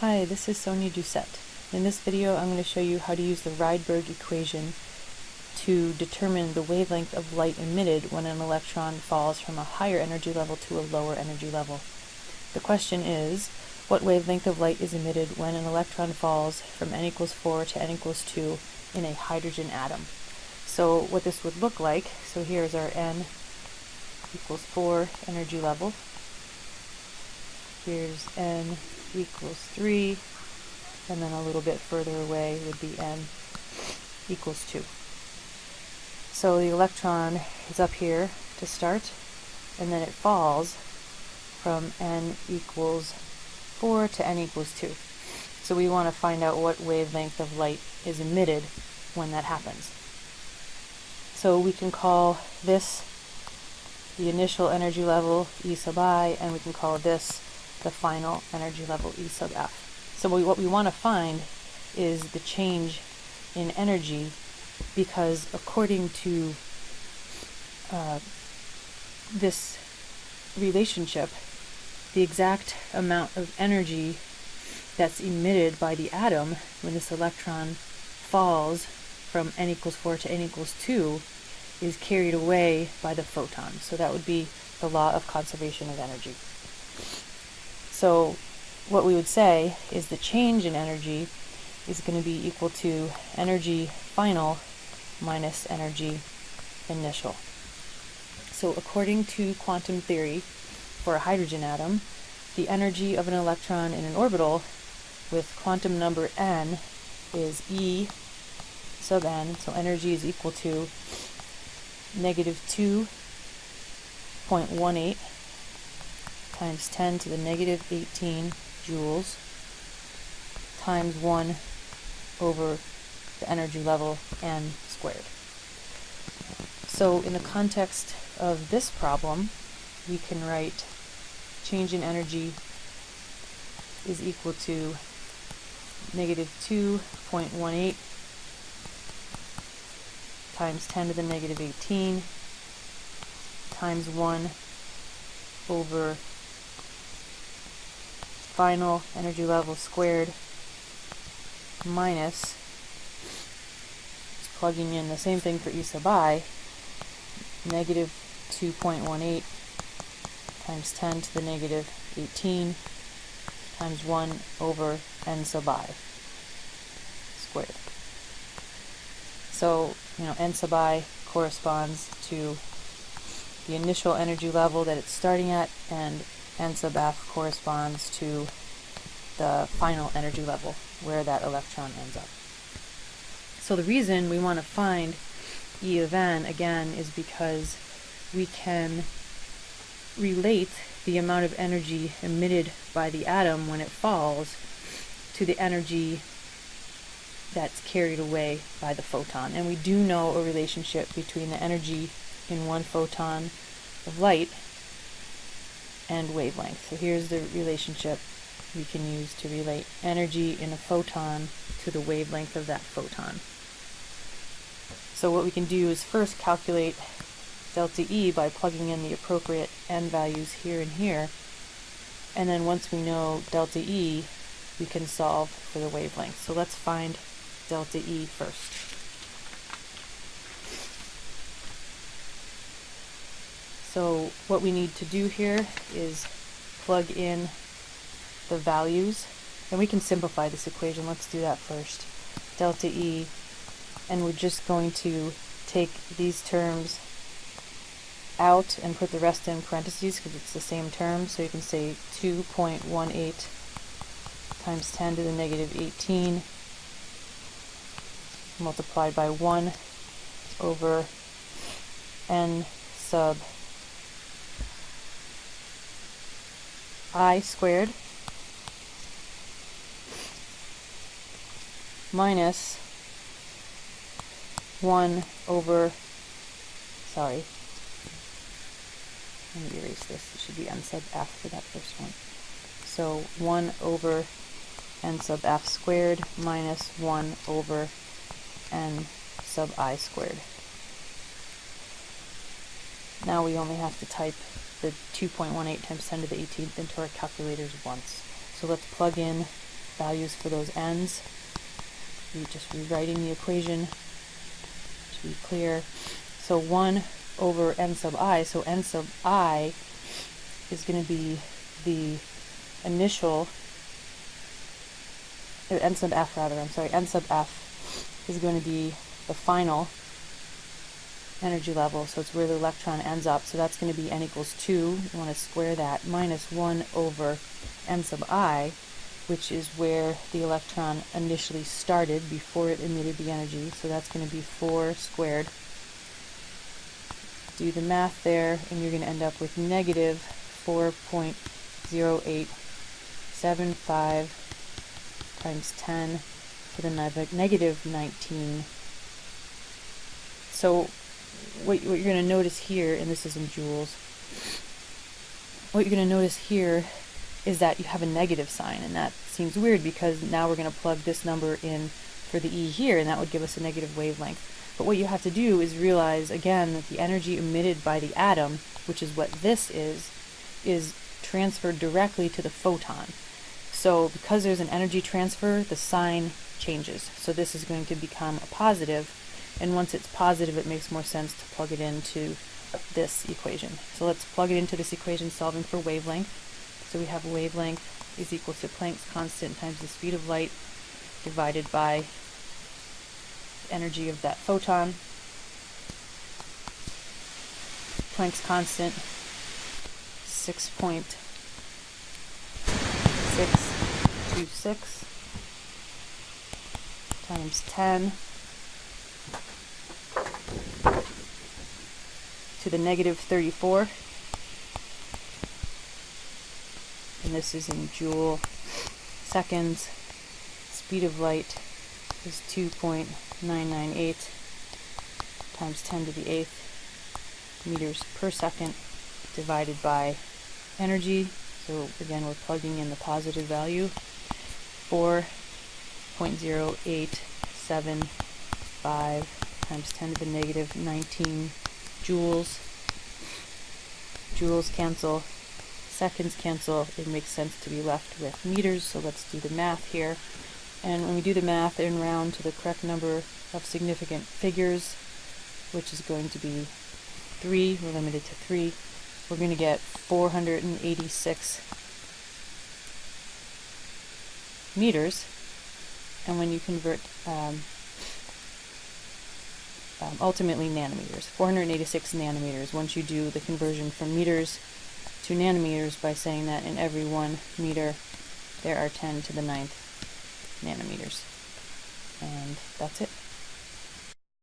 Hi, this is Sonia Doucette. In this video I'm going to show you how to use the Rydberg equation to determine the wavelength of light emitted when an electron falls from a higher energy level to a lower energy level. The question is, what wavelength of light is emitted when an electron falls from n equals 4 to n equals 2 in a hydrogen atom? So what this would look like, so here's our n equals 4 energy level. Here's n equals 3, and then a little bit further away would be n equals 2. So the electron is up here to start, and then it falls from n equals 4 to n equals 2. So we want to find out what wavelength of light is emitted when that happens. So we can call this the initial energy level, E sub I, and we can call this the final energy level, E sub F. So what we want to find is the change in energy, because according to this relationship, the exact amount of energy that's emitted by the atom when this electron falls from n equals 4 to n equals 2 is carried away by the photon. So that would be the law of conservation of energy. So what we would say is the change in energy is going to be equal to energy final minus energy initial. So according to quantum theory, for a hydrogen atom, the energy of an electron in an orbital with quantum number n is E sub n, so energy is equal to negative 2.18 times 10 to the negative 18 joules times 1 over the energy level n squared. So in the context of this problem, we can write change in energy is equal to negative 2.18 times 10 to the negative 18 times 1 over final energy level squared minus, plugging in the same thing for E sub I, negative 2.18 times 10 to the negative 18 times 1 over n sub I squared. So, n sub I corresponds to the initial energy level that it's starting at, and n sub F corresponds to the final energy level where that electron ends up. So the reason we want to find E of n again is because we can relate the amount of energy emitted by the atom when it falls to the energy that's carried away by the photon. And we do know a relationship between the energy in one photon of light and wavelength. So here's the relationship we can use to relate energy in a photon to the wavelength of that photon. So what we can do is first calculate delta E by plugging in the appropriate n values here and here, and then once we know delta E, we can solve for the wavelength. So let's find delta E first. So what we need to do here is plug in the values, and we can simplify this equation. Let's do that first. Delta E, and we're just going to take these terms out and put the rest in parentheses because it's the same term. So you can say 2.18 times 10 to the negative 18 multiplied by 1 over n sub I squared minus 1 over, sorry, let me erase this, it should be n sub f for that first one. So 1 over n sub f squared minus 1 over n sub I squared. Now we only have to type the 2.18 times 10 to the 18th into our calculators once. So let's plug in values for those n's. We're just rewriting the equation to be clear. So 1 over n sub I, so n sub I is going to be the initial, n sub f rather, I'm sorry, n sub f is going to be the final energy level, so it's where the electron ends up, so that's going to be n equals 2, you want to square that, minus 1 over n sub I, which is where the electron initially started before it emitted the energy, so that's going to be 4 squared. Do the math there, and you're going to end up with negative 4.0875 times 10 to the negative 19. So what you're going to notice here, and this is in joules, what you're going to notice here is that you have a negative sign, and that seems weird because now we're going to plug this number in for the E here, and that would give us a negative wavelength. But what you have to do is realize again that the energy emitted by the atom, which is what this is transferred directly to the photon. So because there's an energy transfer, the sign changes. So this is going to become a positive, and once it's positive it makes more sense to plug it into this equation. So let's plug it into this equation solving for wavelength. So we have wavelength is equal to Planck's constant times the speed of light divided by energy of that photon. Planck's constant 6.626 times 10 to the negative 34, and this is in joule seconds. Speed of light is 2.998 times 10 to the 8th meters per second divided by energy. So again, we're plugging in the positive value, 4.0875 times 10 to the negative 19 joules. Joules cancel, seconds cancel, it makes sense to be left with meters, so let's do the math here. And when we do the math and round to the correct number of significant figures, which is going to be 3, we're limited to 3, we're going to get 486 meters. And when you convert ultimately nanometers, 486 nanometers, once you do the conversion from meters to nanometers by saying that in every 1 meter there are 10 to the 9th nanometers. And that's it.